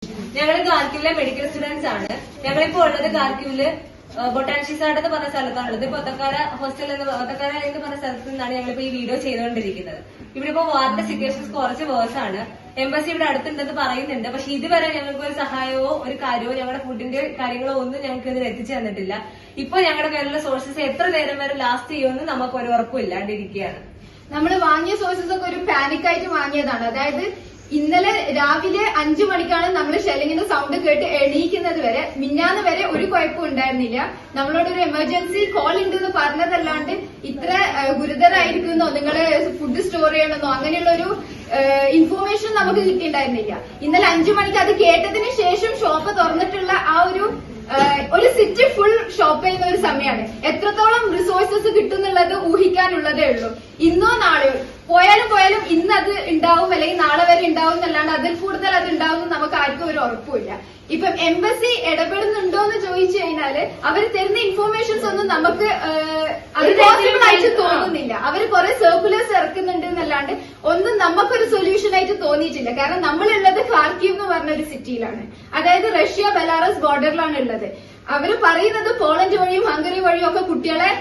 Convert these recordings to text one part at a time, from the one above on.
ഞങ്ങൾ ഗാർക്യൂവിലെ medical students ആണ്. ഞങ്ങളിപ്പോ ഉള്ളത് ഗാർക്യൂവില് ബൊട്ടാനിഷിസാഡ് എന്ന് പറഞ്ഞ സ്ഥലത്താണുള്ളത്. ഇപ്പൊ ഒത്തക്കാര ഹോസ്റ്റൽ ഒത്തക്കാര എന്ന് പറഞ്ഞ സ്ഥലത്ത് നിന്നാണ് ഞങ്ങളിപ്പോ ഈ വീഡിയോ ചെയ്തുകൊണ്ടിരിക്കുന്നത്. ഇവിടെ ഇപ്പോ വാറിന്റെ സിറ്റുവേഷൻസ് കുറച്ച് വേഴ്സ് ആണ്. എംബസി ഇവിടെ അടുത്തുണ്ടെന്ന് പറയുന്നുണ്ട്. പക്ഷെ ഇതുവരെ ഞങ്ങൾക്ക് ഒരു സഹായമോ ഒരു കാര്യമോ ഞങ്ങളുടെ ഫുഡിന്റെ കാര്യങ്ങളോ ഒന്നും ഞങ്ങൾക്ക് ഇതിൽ എത്തിച്ചു തന്നിട്ടില്ല. ഇപ്പൊ ഞങ്ങളുടെ കയ്യിലുള്ള സോഴ്സസ് എത്ര നേരം വരെ ലാസ്റ്റ് ചെയ്യുമെന്ന് നമുക്ക് ഒരു ഉറപ്പില്ലാണ്ടിരിക്കുകയാണ്. നമ്മൾ വാങ്ങിയ സോഴ്സസ് ഒക്കെ ഒരു പാനിക് ആയിട്ട് വാങ്ങിയതാണ്. അതായത് ഇന്നലെ രാവിലെ 5 മണിക്കാണ് നമ്മൾ ഷെല്ലിങ്ങിന്റെ സൗണ്ട് കേട്ട് എണീക്കുന്നത് വരെ, മിന്നാന്ന് വരെ ഒരു കുഴപ്പവും ഉണ്ടായിരുന്നില്ല. നമ്മളോടൊരു എമർജൻസി കോൾ ഉണ്ടെന്ന് പറഞ്ഞതല്ലാണ്ട് ഇത്ര ഗുരുതരായിരിക്കുന്നോ നിങ്ങള് ഫുഡ് സ്റ്റോർ ചെയ്യണമെന്നോ അങ്ങനെയുള്ള ഒരു ഇൻഫോർമേഷൻ നമുക്ക് കിട്ടിയിട്ടുണ്ടായിരുന്നില്ല. ഇന്നലെ 5 മണിക്ക് അത് കേട്ടതിന് ശേഷം ഷോപ്പ് തുറന്നിട്ടുള്ള ആ ഒരു സിറ്റി ഫുൾ ഷോപ്പ് ചെയ്യുന്ന ഒരു സമയമാണ്. എത്രത്തോളം റിസോഴ്സസ് കിട്ടുന്നുള്ളത് ഊഹിക്കാനുള്ളതേ ഉള്ളൂ. ഇന്നോ നാളെയോ പോയാലും ഇന്ന് അത് ഉണ്ടാവും അല്ലെങ്കിൽ നാളെ വരെ ഉണ്ടാവും എന്നല്ലാണ്ട് അതിൽ കൂടുതൽ അത് ഉണ്ടാവും നമുക്ക് ആർക്കും ഒരു ഉറപ്പുമില്ല. ഇപ്പം എംബസി ഇടപെടുന്നുണ്ടോ എന്ന് ചോദിച്ചു കഴിഞ്ഞാല് അവർ തരുന്ന ഇൻഫോർമേഷൻസ് ഒന്നും നമുക്ക് അത് പോസിബിൾ ആയിട്ട് തോന്നുന്നില്ല. അവർ കുറെ സർക്കുലേഴ്സ് ഇറക്കുന്നുണ്ട് എന്നല്ലാണ്ട് ഒന്നും നമുക്കൊരു സൊല്യൂഷൻ ആയിട്ട് തോന്നിയിട്ടില്ല. കാരണം നമ്മളുള്ളത് ഖാർക്കീവ് എന്ന് പറഞ്ഞ ഒരു സിറ്റിയിലാണ്. അതായത് റഷ്യ ബെലാറസ് ബോർഡറിലാണ് ഉള്ളത്. അവര് പറയുന്നത് പോളണ്ട് വഴിയും ഹംഗറി വഴിയും ഒക്കെ കുട്ടികളെ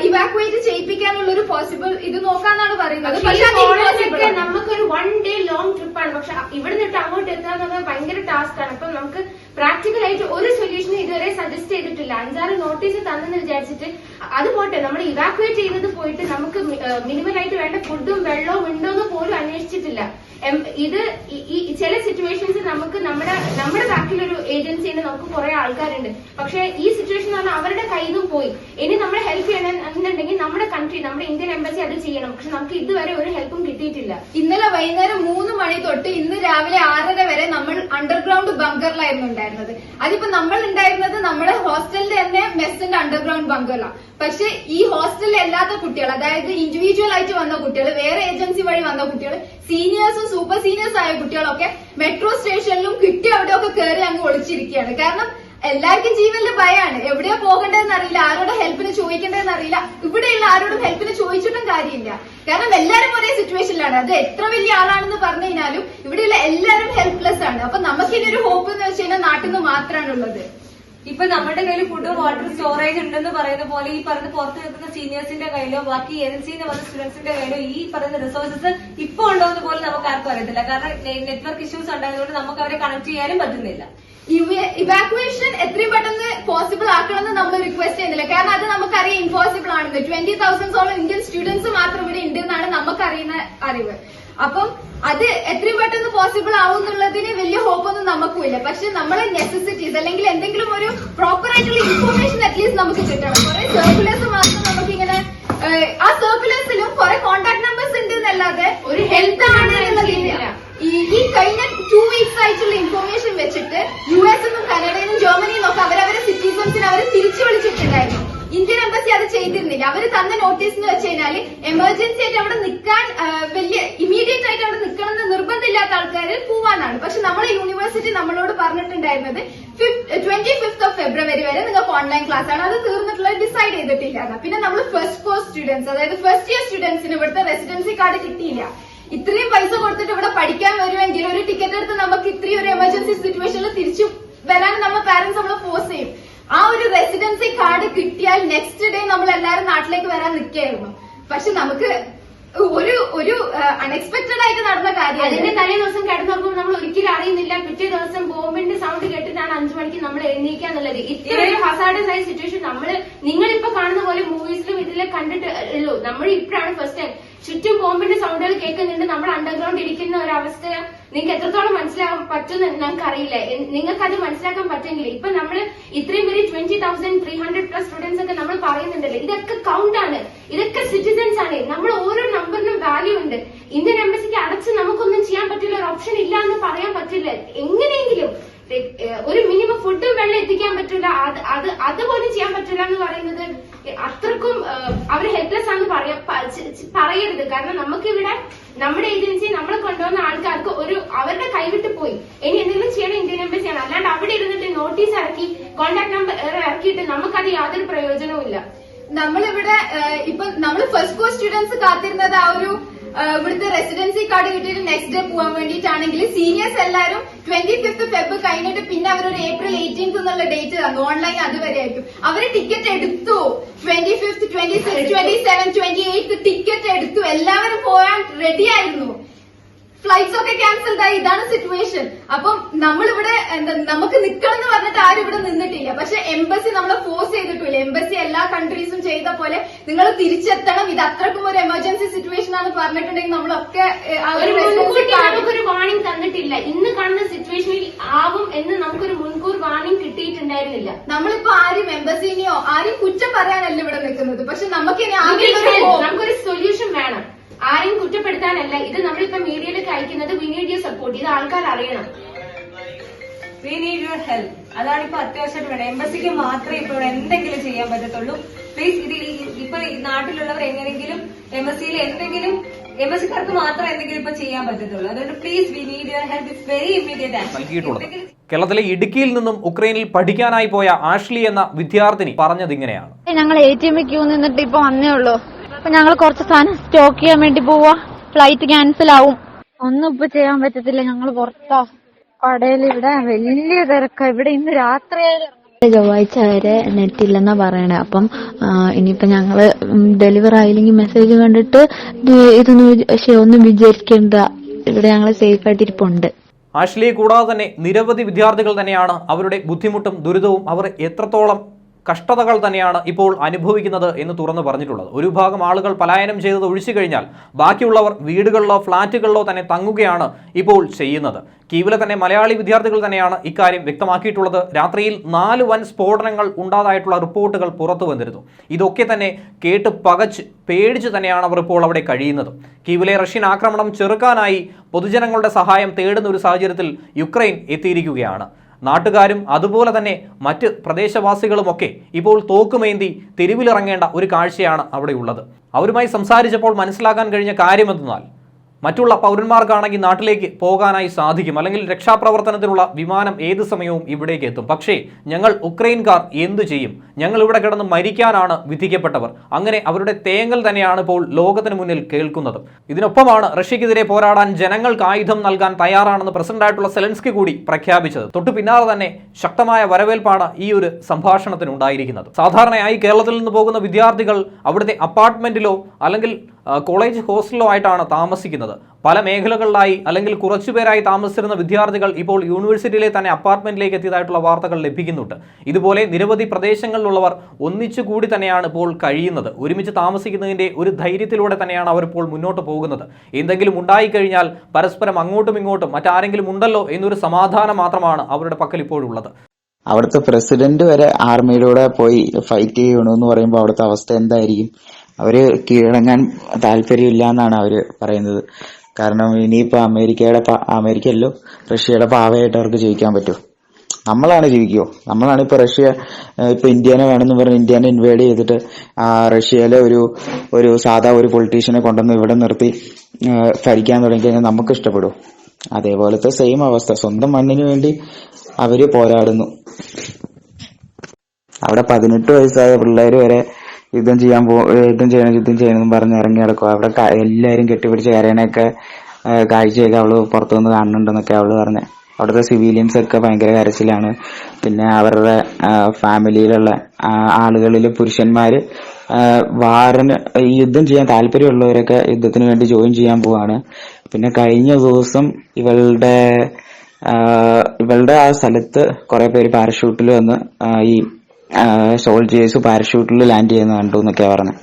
ഇവാക്യുവേറ്റ് ചെയ്യിപ്പിക്കാനുള്ള ഒരു പോസിബിൾ ഇത് നോക്കാന്നാണ് പറയുന്നത്. പക്ഷേ നമുക്കൊരു 1 ഡേ ലോങ് ട്രിപ്പാണ്. പക്ഷെ ഇവിടെ നിന്നിട്ട് അങ്ങോട്ട് എത്തുക എന്നുള്ളത് ഭയങ്കര ടാസ്ക് ആണ്. അപ്പൊ നമുക്ക് പ്രാക്ടിക്കൽ ആയിട്ട് ഒരു സൊല്യൂഷൻ ഇതുവരെ സജസ്റ്റ് ചെയ്തിട്ടില്ല. 5-6 നോട്ടീസ് തന്നെന്ന് വിചാരിച്ചിട്ട് അത് പോട്ടെ, നമ്മൾ ഇവാക്യുവേറ്റ് ചെയ്യുന്നത് പോയിട്ട് നമുക്ക് മിനിമം ആയിട്ട് വേണ്ട ഫുഡും വെള്ളവും ഉണ്ടോന്ന് പോലും അന്വേഷിച്ചിട്ടില്ല. ഇത് ഈ ചില സിറ്റുവേഷൻസ് നമുക്ക് നമ്മുടെ ബാക്കിലൊരു ഏജൻസിയിൽ നമുക്ക് കുറെ ആൾക്കാരുണ്ട്. പക്ഷെ ഈ സിറ്റുവേഷൻ എന്ന് പറഞ്ഞാൽ അവരുടെ കയ്യിൽ നിന്നും പോയി. ഇനി നമ്മളെ ഹെൽപ്പ് ചെയ്യണമെന്നുണ്ടെങ്കിൽ നമ്മുടെ കൺട്രി, നമ്മുടെ ഇന്ത്യൻ എംബസി അത് ചെയ്യണം. പക്ഷെ നമുക്ക് ഇതുവരെ ഒരു ഹെൽപ്പും കിട്ടിയിട്ടില്ല. ഇന്നലെ വൈകുന്നേരം 3 മണി തൊട്ട് ഇന്ന് രാവിലെ 6:30 വരെ നമ്മൾ അണ്ടർഗ്രൗണ്ട് ബങ്കറിലായിരുന്നു ഉണ്ടായിരുന്നത്. അതിപ്പോ നമ്മൾ ഉണ്ടായിരുന്നത് നമ്മുടെ ഹോസ്റ്റലിന്റെ തന്നെ മെസ്സിന്റെ അണ്ടർഗ്രൗണ്ട് ബങ്കറിലാണ്. പക്ഷെ ഈ ഹോസ്റ്റലിൽ അല്ലാത്ത കുട്ടികൾ, അതായത് ഇൻഡിവിജ്വൽ ആയിട്ട് വന്ന കുട്ടികൾ, വേറെ ഏജൻസി വഴി വന്ന കുട്ടികൾ, സീനിയേഴ്സും സൂപ്പർ സീനിയേഴ്സ് ആയ കുട്ടികളൊക്കെ മെട്രോ സ്റ്റേഷനിലും കിട്ടി അവിടെയൊക്കെ കയറി അങ്ങ് ഒളിച്ചിരിക്കുകയാണ്. കാരണം എല്ലാവർക്കും ജീവനിൽ ഭയമാണ്. എവിടെയോ പോകേണ്ടതെന്ന് അറിയില്ല, ആരോടും ഹെൽപ്പിന് ചോദിക്കേണ്ടതെന്ന് അറിയില്ല. ഇവിടെയുള്ള ആരോടും ഹെൽപ്പിന് ചോദിച്ചിട്ടും കാര്യമില്ല. കാരണം എല്ലാവരും ഒരേ സിറ്റുവേഷനിലാണ്. അത് എത്ര വലിയ ആളാണെന്ന് പറഞ്ഞു കഴിഞ്ഞാലും ഇവിടെയുള്ള എല്ലാവരും ഹെൽപ്ലെസ് ആണ്. അപ്പൊ നമുക്കിനി ഒരു ഹോപ്പ് എന്ന് വെച്ച് കഴിഞ്ഞാൽ നാട്ടിൽ നിന്ന് മാത്രമാണുള്ളത്. ഇപ്പൊ നമ്മുടെ കയ്യിൽ ഫുഡും വാട്ടർ സ്റ്റോറേജ് ഉണ്ടെന്ന് പറയുന്ന പോലെ ഈ പറയുന്ന പുറത്ത് നിൽക്കുന്ന സീനിയേഴ്സിന്റെ കയ്യിലോ ബാക്കി എൻസിന്ന് പറഞ്ഞ സ്റ്റുഡൻസിന്റെ കയ്യിലോ ഈ പറയുന്ന റിസോഴ്സസ് ഇപ്പൊ ഉണ്ടോ എന്ന് പോലും നമുക്ക് ആർക്കും അറിയത്തില്ല. കാരണം നെറ്റ്വർക്ക് ഇഷ്യൂസ് ഉണ്ടായതുകൊണ്ട് നമുക്ക് അവരെ കണക്ട് ചെയ്യാനും പറ്റുന്നില്ല. ഇവാക്യുവേഷൻ എത്രയും പെട്ടെന്ന് പോസിബിൾ ആക്കണമെന്ന് നമ്മൾ റിക്വസ്റ്റ് ചെയ്യുന്നില്ല. കാരണം അത് നമുക്കറിയാം ഇമ്പോസിബിൾ ആണെന്ന്. 20,000 ഇന്ത്യൻ സ്റ്റുഡൻസ് മാത്രം ഇവിടെ ഉണ്ടെന്നാണ് നമുക്കറിയുന്ന അറിവ്. അപ്പം അത് എത്രയും പെട്ടെന്ന് പോസിബിൾ ആവും എന്നുള്ളതിന് വലിയ ഹോപ്പൊന്നും നമുക്കുമില്ല. പക്ഷെ നമ്മളെ നെസസിറ്റീസ് അല്ലെങ്കിൽ എന്തെങ്കിലും ഒരു പ്രോപ്പർ ആയിട്ടുള്ള ഇൻഫോർമേഷൻ അറ്റ്ലീസ്റ്റ് നമുക്ക് കിട്ടണം. കുറെ സർക്കുലേഴ്സ് മാത്രം നമുക്കിങ്ങനെ ആ സർക്കുലേഴ്സിലും കുറെ കോൺടാക്ട് നമ്പേഴ്സ് ഉണ്ട് എന്നല്ലാതെ ഒരു ഹെൽത്ത് ആണ് എന്നുള്ളതില്ല. ഈ കഴിഞ്ഞ 2 വീക്സ് ആയിട്ടുള്ള ഇൻഫോർമേഷൻ വെച്ചിട്ട് US ന്നും കനഡയിൽ നിന്നും ജർമ്മനിയിൽ നിന്നൊക്കെ അവരവരെ സിറ്റിസൺസിനെ അവർ തിരിച്ചു വിളിച്ചിട്ടുണ്ടായിരുന്നു. ഇന്ത്യൻ എംബസി അത് ചെയ്തിരുന്നില്ല. അവർ തന്ന നോട്ടീസ് എന്ന് വെച്ച് കഴിഞ്ഞാൽ എമർജൻസി ആയിട്ട് അവിടെ നിൽക്കാൻ വലിയ ഇമീഡിയറ്റ് ആയിട്ട് അവിടെ നിൽക്കണമെന്ന് നിർബന്ധമില്ലാത്ത ആൾക്കാർ പോവാനാണ്. പക്ഷെ നമ്മുടെ യൂണിവേഴ്സിറ്റി നമ്മളോട് പറഞ്ഞിട്ടുണ്ടായിരുന്നത് 25th of February വരെ നിങ്ങൾക്ക് ഓൺലൈൻ ക്ലാസ് ആണ്. അത് തീർന്നിട്ടുള്ളത് ഡിസൈഡ് ചെയ്തിട്ടില്ല. പിന്നെ നമ്മൾ ഫസ്റ്റ് കോഴ്സ് സ്റ്റുഡൻസ്, അതായത് ഫസ്റ്റ് ഇയർ സ്റ്റുഡൻസിന് ഇവിടുത്തെ റെസിഡൻസി കാർഡ് കിട്ടിയില്ല. ഇത്രയും പൈസ കൊടുത്തിട്ട് ഇവിടെ പഠിക്കാൻ വരുമെങ്കിൽ ഒരു ടിക്കറ്റ് എടുത്ത് നമുക്ക് ഇത്രയും ഒരു എമർജൻസി സിറ്റുവേഷനിൽ തിരിച്ചു വരാൻ നമ്മുടെ പാരന്റ്സ് നമ്മളെ ഫോഴ്സ് ചെയ്യും. ആ ഒരു റെസിഡൻസി കാർഡ് കിട്ടിയാൽ നെക്സ്റ്റ് ഡേ നമ്മൾ എല്ലാവരും നാട്ടിലേക്ക് വരാൻ നിൽക്കുകയായിരുന്നു. പക്ഷെ നമുക്ക് ഒരു അൺഎക്സ്പെക്ടഡ് ആയിട്ട് നടന്ന കാര്യം. അതിന്റെ തലേ ദിവസം കിടന്നുറങ്ങുമ്പോൾ നമ്മൾ ഒരിക്കലും അറിയുന്നില്ല. പിറ്റേ ദിവസം ബോംബിന്റെ സൗണ്ട് കേട്ടിട്ടാണ് 5 മണിക്ക് നമ്മൾ എഴുന്നേക്കാന്നുള്ളത്. ഇത്രയൊരു ഹസാർഡസ് ആയ സിറ്റുവേഷൻ നിങ്ങളിപ്പോ കാണുന്ന പോലെ മൂവീസിലും ഇതിലെ കണ്ടിട്ട് ഉള്ളൂ. നമ്മൾ ഇപ്പോഴാണ് ഫസ്റ്റ് ടൈം ചുറ്റും ബോംബിന്റെ സൗണ്ടുകൾ കേൾക്കുന്നുണ്ട്. നമ്മൾ അണ്ടർഗ്രൗണ്ട് ഇരിക്കുന്ന ഒരു അവസ്ഥ നിങ്ങൾക്ക് എത്രത്തോളം മനസ്സിലാക്കാൻ പറ്റുമെന്ന് ഞങ്ങൾക്ക് അറിയില്ല. നിങ്ങൾക്ക് അത് മനസ്സിലാക്കാൻ പറ്റുമെങ്കിൽ ഇപ്പൊ നമ്മൾ ഇത്രയും പേര് 20,300+ സ്റ്റുഡൻസ് ഒക്കെ നമ്മൾ പറയുന്നുണ്ടല്ലോ, ഇതൊക്കെ കൗണ്ട് ആണ്, ഇതൊക്കെ സിറ്റിസൺസ് ആണ്. നമ്മൾ ഓരോ നമ്പറിനും വാല്യൂ ഉണ്ട്. ഇന്ത്യൻ എംബസിക്ക് അടച്ച് നമുക്കൊന്നും ചെയ്യാൻ പറ്റില്ല, ഒരു ഓപ്ഷൻ ഇല്ല എന്ന് പറയാൻ പറ്റില്ല. എങ്ങനെയെങ്കിലും ഒരു മിനിമം ഫുഡും വെള്ളം എത്തിക്കാൻ പറ്റില്ല, അതുപോലും ചെയ്യാൻ പറ്റില്ല എന്ന് പറയുന്നത് അത്രക്കും അവർ ഹെൽപ്ലെസ് ആണെന്ന് പറയരുത്. കാരണം നമുക്കിവിടെ നമ്മുടെ ഏജൻസി നമ്മളെ കൊണ്ടുവന്ന ആൾക്കാർക്ക് അവരുടെ കൈവിട്ട് പോയി. ഇനി എന്തെങ്കിലും ചെയ്യണം ഇന്ത്യൻ എംബസിയാണ്. അല്ലാണ്ട് അവിടെ ഇരുന്നിട്ട് നോട്ടീസ് ഇറക്കി കോൺടാക്ട് നമ്പർ ഇറക്കിയിട്ട് നമുക്കത് യാതൊരു പ്രയോജനവും ഇല്ല. നമ്മളിവിടെ ഇപ്പൊ നമ്മൾ ഫസ്റ്റ് കോഴ്സ് സ്റ്റുഡൻസ് കാത്തിരുന്നത് ആ ഒരു ഇവിടുത്തെ റെസിഡൻസി കാർഡ് കിട്ടിയിട്ട് നെക്സ്റ്റ് ഡേ പോകാൻ വേണ്ടിയിട്ടാണെങ്കിൽ സീനിയേഴ്സ് എല്ലാവരും 25th Feb കഴിഞ്ഞിട്ട് പിന്നെ അവരൊരു April 18th എന്നുള്ള ഡേറ്റ് തന്നു ഓൺലൈൻ അതുവരെ ആയിരിക്കും. അവര് ടിക്കറ്റ് എടുത്തു 25th, 26th, 27th, 28th ticket എടുത്തു. എല്ലാവരും പോയാൻ റെഡി ആയിരുന്നു. ഫ്ലൈറ്റ്സ് ഒക്കെ ക്യാൻസൽഡ് ആയി. ഇതാണ് സിറ്റുവേഷൻ. അപ്പം നമ്മളിവിടെ നമുക്ക് നിക്കണം എന്ന് പറഞ്ഞിട്ട് ആരും ഇവിടെ നിന്നിട്ടില്ല. പക്ഷെ എംബസി നമ്മളെ ഫോഴ്സ് ചെയ്തിട്ടില്ല. എംബസി എല്ലാ കൺട്രീസും ചെയ്ത പോലെ നിങ്ങൾ തിരിച്ചെത്തണം, ഇത് അത്രക്കും ഒരു എമർജൻസി സിറ്റുവേഷൻ ആണ് പറഞ്ഞിട്ടുണ്ടെങ്കിൽ നമ്മളൊക്കെ നമുക്കൊരു വാർണിംഗ് തന്നിട്ടില്ല. ഇന്ന് കാണുന്ന സിറ്റുവേഷനിൽ ആവും എന്ന് നമുക്കൊരു മുൻകൂർ വാർണിംഗ് കിട്ടിയിട്ടുണ്ടായിരുന്നില്ല. നമ്മളിപ്പോ ആരും എംബസിനെയോ ആരും കുറ്റം പറയാനല്ല ഇവിടെ നിൽക്കുന്നത്. പക്ഷെ നമുക്കിനി നമുക്കൊരു സൊല്യൂഷൻ വേണം. ആരെയും കുറ്റപ്പെടുത്താനല്ല. ഇത് നമ്മളിപ്പോ മീഡിയയിലേക്ക് അയക്കുന്നത് വി നീഡ് യുവർ സപ്പോർട്ട്. ഇത് ആൾക്കാർ അറിയണം. We need your help. അതാണ് ഇപ്പൊ അത്യാവശ്യമായിട്ട് വേണം. എംബസിക്ക് മാത്രമേ ഇപ്പൊ ഇവിടെ എന്തെങ്കിലും ചെയ്യാൻ പറ്റത്തുള്ളൂ. പ്ലീസ് ഇത് ഇപ്പൊ നാട്ടിലുള്ളവർ എങ്ങനെങ്കിലും എംബസിയിൽ എന്തെങ്കിലും എംബസിക്കാർക്ക് മാത്രം എന്തെങ്കിലും ഇപ്പൊ ചെയ്യാൻ പറ്റത്തുള്ളൂ. അതുകൊണ്ട് please we need your help. It's very immediate action. കേരളത്തിലെ ഇടുക്കിയിൽ നിന്നും ഉക്രൈനിൽ പഠിക്കാനായി പോയ ആഷ്ലി എന്ന വിദ്യാർത്ഥിനി പറഞ്ഞത് ഇങ്ങനെയാണ്. ഞങ്ങൾ ATM ക്യൂ നിന്നിട്ട് ഇപ്പൊ വന്നേ ഉള്ളൂ. അപ്പൊ ഞങ്ങൾ കുറച്ച് സാധനം സ്റ്റോക്ക് ചെയ്യാൻ വേണ്ടി പോവാ. ഫ്ലൈറ്റ് ക്യാൻസൽ ആവും. ഒന്നും ഇപ്പൊ ചെയ്യാൻ പറ്റത്തില്ല. ഞങ്ങൾ പുറത്താ. കടയിൽ ഇവിടെ വലിയ തിരക്കാ. ഇവിടെ ഇന്ന് രാത്രിയായാലും ചൊവ്വാഴ്ച വരെ നെറ്റ് ഇല്ലെന്നാ പറയണേ. അപ്പം ഇനിയിപ്പോ ഞങ്ങള് ഡെലിവർ ആയില്ലെങ്കിൽ മെസ്സേജ് കണ്ടിട്ട് ഒന്നും വിചാരിക്കേണ്ട, ഇവിടെ ഞങ്ങള് സേഫ് ആയിട്ട് ഇരിപ്പുണ്ട്. ആഷ്ലിയെ കൂടാതെ തന്നെ നിരവധി വിദ്യാർത്ഥികൾ തന്നെയാണ് അവരുടെ ബുദ്ധിമുട്ടും ദുരിതവും അവർ എത്രത്തോളം കഷ്ടതകൾ തന്നെയാണ് ഇപ്പോൾ അനുഭവിക്കുന്നത് എന്ന് തുറന്നു പറഞ്ഞിട്ടുള്ളത്. ഒരു ഭാഗം ആളുകൾ പലായനം ചെയ്തത് ഒഴിച്ചു കഴിഞ്ഞാൽ ബാക്കിയുള്ളവർ വീടുകളിലോ ഫ്ളാറ്റുകളിലോ തന്നെ തങ്ങുകയാണ് ഇപ്പോൾ ചെയ്യുന്നത്. കീവിലെ തന്നെ മലയാളി വിദ്യാർത്ഥികൾ തന്നെയാണ് ഇക്കാര്യം വ്യക്തമാക്കിയിട്ടുള്ളത്. രാത്രിയിൽ 4 വൻ സ്ഫോടനങ്ങൾ ഉണ്ടായതായിട്ടുള്ള റിപ്പോർട്ടുകൾ പുറത്തു വന്നിരുന്നു. ഇതൊക്കെ തന്നെ കേട്ട് പേടിച്ച് തന്നെയാണ് അവർ ഇപ്പോൾ അവിടെ കഴിയുന്നത്. കീവിലെ റഷ്യൻ ആക്രമണം ചെറുക്കാനായി പൊതുജനങ്ങളുടെ സഹായം തേടുന്ന ഒരു സാഹചര്യത്തിൽ യുക്രൈൻ എത്തിയിരിക്കുകയാണ്. നാട്ടുകാരും അതുപോലെ തന്നെ മറ്റ് പ്രദേശവാസികളുമൊക്കെ ഇപ്പോൾ തോക്കുമേന്തി തെരുവിലിറങ്ങേണ്ട ഒരു കാഴ്ചയാണ് അവിടെയുള്ളത്. അവരുമായി സംസാരിച്ചപ്പോൾ മനസ്സിലാക്കാൻ കഴിഞ്ഞ കാര്യമെന്നാൽ മറ്റുള്ള പൗരന്മാർക്കാണെങ്കിൽ നാട്ടിലേക്ക് പോകാനായി സാധിക്കും, അല്ലെങ്കിൽ രക്ഷാപ്രവർത്തനത്തിനുള്ള വിമാനം ഏത് സമയവും ഇവിടേക്ക് എത്തും. പക്ഷേ ഞങ്ങൾ ഉക്രൈൻകാർ എന്തു ചെയ്യും? ഞങ്ങൾ ഇവിടെ കിടന്ന് മരിക്കാനാണ് വിധിക്കപ്പെട്ടവർ. അങ്ങനെ അവരുടെ തേങ്ങൽ തന്നെയാണ് ഇപ്പോൾ ലോകത്തിന് മുന്നിൽ കേൾക്കുന്നത്. ഇതിനൊപ്പമാണ് റഷ്യക്കെതിരെ പോരാടാൻ ജനങ്ങൾക്ക് ആയുധം നൽകാൻ തയ്യാറാണെന്ന് പ്രസിഡന്റായിട്ടുള്ള സെലൻസ്കി കൂടി പ്രഖ്യാപിച്ചത്. തൊട്ടു പിന്നാലെ തന്നെ ശക്തമായ വരവേൽപ്പാണ് ഈ ഒരു സംഭാഷണത്തിനുണ്ടായിരിക്കുന്നത്. സാധാരണയായി കേരളത്തിൽ നിന്ന് പോകുന്ന വിദ്യാർത്ഥികൾ അവിടുത്തെ അപ്പാർട്ട്മെന്റിലോ അല്ലെങ്കിൽ കോളേജ് ഹോസ്റ്റലിലോ ആയിട്ടാണ് താമസിക്കുന്നത്. പല മേഖലകളിലായി അല്ലെങ്കിൽ കുറച്ചുപേരായി താമസിച്ചിരുന്ന വിദ്യാർത്ഥികൾ ഇപ്പോൾ യൂണിവേഴ്സിറ്റിയിലെ തന്നെ അപ്പാർട്ട്മെന്റിലേക്ക് എത്തിയതായിട്ടുള്ള വാർത്തകൾ ലഭിക്കുന്നുണ്ട്. ഇതുപോലെ നിരവധി പ്രദേശങ്ങളിലുള്ളവർ ഒന്നിച്ചുകൂടി തന്നെയാണ് ഇപ്പോൾ കഴിയുന്നത്. ഒരുമിച്ച് താമസിക്കുന്നതിന്റെ ഒരു ധൈര്യത്തിലൂടെ തന്നെയാണ് അവർ ഇപ്പോൾ മുന്നോട്ട് പോകുന്നത്. എന്തെങ്കിലും ഉണ്ടായിക്കഴിഞ്ഞാൽ പരസ്പരം അങ്ങോട്ടും ഇങ്ങോട്ടും മറ്റാരെങ്കിലും ഉണ്ടല്ലോ എന്നൊരു സമാധാനം മാത്രമാണ് അവരുടെ പക്കൽ ഇപ്പോഴുള്ളത്. അവിടുത്തെ പ്രസിഡന്റ് വരെ ആർമിയിലൂടെ പോയി ഫൈറ്റ് ചെയ്യണമെന്ന് പറയുമ്പോൾ അവിടുത്തെ അവസ്ഥ എന്തായിരിക്കും? അവര് കീഴടങ്ങാൻ താല്പര്യമില്ല എന്നാണ് അവര് പറയുന്നത്. കാരണം ഇനിയിപ്പോ അമേരിക്കയല്ലോ റഷ്യയുടെ പാവയായിട്ട് അവർക്ക് ജീവിക്കാൻ പറ്റുമോ? നമ്മളാണ് ജീവിക്കുമോ? നമ്മളാണ് ഇപ്പൊ ഇപ്പൊ ഇന്ത്യനെ വേണമെന്ന് പറഞ്ഞ് ഇന്ത്യനെ ഇൻവേഡ് ചെയ്തിട്ട് റഷ്യയിലെ ഒരു സാധാ ഒരു പൊളിറ്റീഷ്യനെ കൊണ്ടുവന്ന് ഇവിടെ നിർത്തി ഭരിക്കാൻ തുടങ്ങി കഴിഞ്ഞാൽ നമുക്ക് ഇഷ്ടപ്പെടുമോ? അതേപോലത്തെ സെയിം അവസ്ഥ. സ്വന്തം മണ്ണിന് വേണ്ടി അവര് പോരാടുന്നു. അവിടെ 18 വയസ്സായ പിള്ളേര് വരെ യുദ്ധം ചെയ്യണം പറഞ്ഞ് ഇറങ്ങി നടക്കും. അവിടെ എല്ലാരും കെട്ടിപ്പിടിച്ച് കരയണൊക്കെ കാഴ്ചയൊക്കെ അവള് പുറത്തുനിന്ന് കാണുന്നുണ്ടെന്നൊക്കെ അവള് പറഞ്ഞ്. അവിടുത്തെ സിവിലിയൻസ് ഒക്കെ ഭയങ്കര കരച്ചിലാണ്. പിന്നെ അവരുടെ ഫാമിലിയിലുള്ള ആളുകളിൽ പുരുഷന്മാര് യുദ്ധം ചെയ്യാൻ താല്പര്യമുള്ളവരൊക്കെ യുദ്ധത്തിന് വേണ്ടി ജോയിൻ ചെയ്യാൻ പോവാണ്. പിന്നെ കഴിഞ്ഞ ദിവസം ഇവളുടെ ആ സ്ഥലത്ത് കുറെ പേര് പാരഷൂട്ടിൽ വന്ന് ഈ സോൾജേഴ്സ് പാരഷൂട്ടിൽ ലാൻഡ് ചെയ്യുന്ന കണ്ടു എന്നൊക്കെയാ പറഞ്ഞു.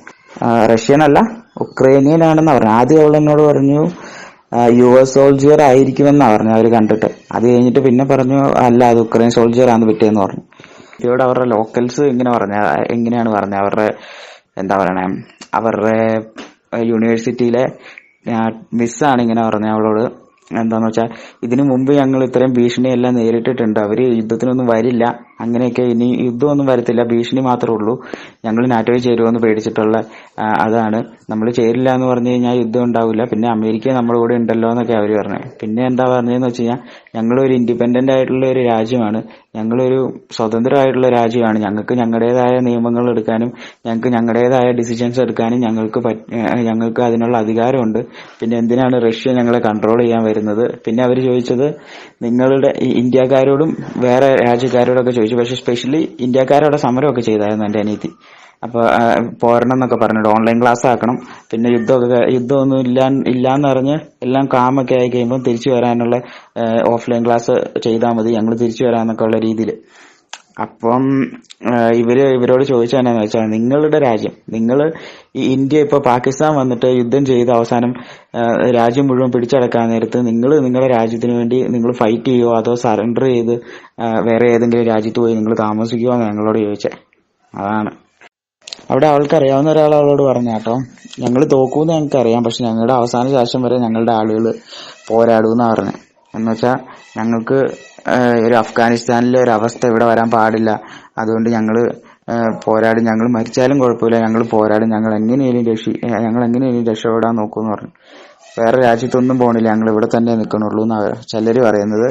റഷ്യൻ അല്ല, ഉക്രൈനിയൻ ആണെന്ന് പറഞ്ഞു. ആദ്യം അവൾ എന്നോട് പറഞ്ഞു US സോൾജിയർ ആയിരിക്കുമെന്നാ പറഞ്ഞു അവര് കണ്ടിട്ട്. അത് കഴിഞ്ഞിട്ട് പിന്നെ പറഞ്ഞു അല്ല, അത് ഉക്രൈൻ സോൾജിയർ ആണെന്ന് പറ്റിയെന്ന് പറഞ്ഞു. ഇവിടെ അവരുടെ ലോക്കൽസ് എങ്ങനെയാണ് പറഞ്ഞ അവരുടെ എന്താ പറയണേ, അവരുടെ യൂണിവേഴ്സിറ്റിയിലെ മിസ്സാണ് ഇങ്ങനെ പറഞ്ഞ അവളോട്. എന്താന്ന് വെച്ചാൽ ഇതിനു മുമ്പ് ഞങ്ങൾ ഇത്രയും ഭീഷണിയെല്ലാം നേരിട്ടിട്ടുണ്ട്. അവര് യുദ്ധത്തിനൊന്നും വരില്ല, അങ്ങനെയൊക്കെ ഇനി യുദ്ധമൊന്നും വരത്തില്ല, ഭീഷണി മാത്രമേ ഉള്ളൂ, ഞങ്ങൾ നാറ്റോയിൽ ചേരുമെന്ന് പേടിച്ചിട്ടുള്ള അതാണ്. നമ്മൾ ചേരില്ല എന്ന് പറഞ്ഞു കഴിഞ്ഞാൽ യുദ്ധം ഉണ്ടാവില്ല, പിന്നെ അമേരിക്ക നമ്മുടെ കൂടെ ഉണ്ടല്ലോ എന്നൊക്കെ അവർ പറഞ്ഞു. പിന്നെ എന്താ പറഞ്ഞതെന്ന് വെച്ച് കഴിഞ്ഞാൽ ഞങ്ങളൊരു ഇൻഡിപെൻഡന്റ് ആയിട്ടുള്ള ഒരു രാജ്യമാണ്, ഞങ്ങളൊരു സ്വതന്ത്രമായിട്ടുള്ള രാജ്യമാണ്, ഞങ്ങൾക്ക് ഞങ്ങളുടേതായ നിയമങ്ങൾ എടുക്കാനും ഞങ്ങൾക്ക് ഞങ്ങളുടേതായ ഡിസിഷൻസ് എടുക്കാനും ഞങ്ങൾക്ക് അതിനുള്ള അധികാരമുണ്ട്. പിന്നെ എന്തിനാണ് റഷ്യ ഞങ്ങളെ കൺട്രോൾ ചെയ്യാൻ വരുന്നത്? പിന്നെ അവർ ചോദിച്ചത് നിങ്ങളുടെ ഇന്ത്യക്കാരോടും വേറെ രാജ്യക്കാരോടൊക്കെ ചോദിച്ചു. പക്ഷെ സ്പെഷ്യലി ഇന്ത്യക്കാരോടെ സമരമൊക്കെ ചെയ്തായിരുന്നു എന്റെ അനിയത്തി. അപ്പൊ പോരണം എന്നൊക്കെ പറഞ്ഞിട്ട് ഓൺലൈൻ ക്ലാസ് ആക്കണം, പിന്നെ യുദ്ധമൊന്നും ഇല്ലാന്ന് പറഞ്ഞ് എല്ലാം കാമൊക്കെ ആയി കഴിയുമ്പോൾ തിരിച്ചു വരാനുള്ള ഓഫ്ലൈൻ ക്ലാസ് ചെയ്താൽ മതി, ഞങ്ങൾ തിരിച്ചു വരാന്നൊക്കെ ഉള്ള രീതിയിൽ. അപ്പം ഇവരോട് ചോദിച്ചാണെന്ന് വെച്ചാൽ നിങ്ങളുടെ രാജ്യം, നിങ്ങൾ ഈ ഇന്ത്യ ഇപ്പൊ പാകിസ്ഥാൻ വന്നിട്ട് യുദ്ധം ചെയ്ത് അവസാനം രാജ്യം മുഴുവൻ പിടിച്ചടക്കാൻ നേരത്ത് നിങ്ങളുടെ രാജ്യത്തിന് വേണ്ടി നിങ്ങൾ ഫൈറ്റ് ചെയ്യുമോ അതോ സറണ്ടർ ചെയ്ത് വേറെ ഏതെങ്കിലും രാജ്യത്ത് പോയി നിങ്ങൾ താമസിക്കുമോ എന്ന് ഞങ്ങളോട് ചോദിച്ചേ. അതാണ് അവിടെ അവൾക്ക് അറിയാവുന്ന ഒരാൾ അവളോട് പറഞ്ഞ കേട്ടോ, ഞങ്ങൾ തോക്കൂന്ന് ഞങ്ങൾക്ക് അറിയാം, പക്ഷെ ഞങ്ങളുടെ അവസാന ശേഷം വരെ ഞങ്ങളുടെ ആളുകൾ പോരാടുമെന്നാ പറഞ്ഞത്. എന്നുവെച്ചാൽ ഞങ്ങൾക്ക് ഒരു അഫ്ഗാനിസ്ഥാനിലെ ഒരു അവസ്ഥ ഇവിടെ വരാൻ പാടില്ല, അതുകൊണ്ട് ഞങ്ങൾ പോരാടും, ഞങ്ങൾ മരിച്ചാലും കുഴപ്പമില്ല, ഞങ്ങൾ പോരാടും, ഞങ്ങൾ എങ്ങനെയും രക്ഷപ്പെടാൻ നോക്കുമെന്ന് പറഞ്ഞു. വേറെ രാജ്യത്തൊന്നും പോകണില്ല, ഞങ്ങൾ ഇവിടെ തന്നെ നിൽക്കണുള്ളൂ എന്നാണ് ചിലർ പറയുന്നത്.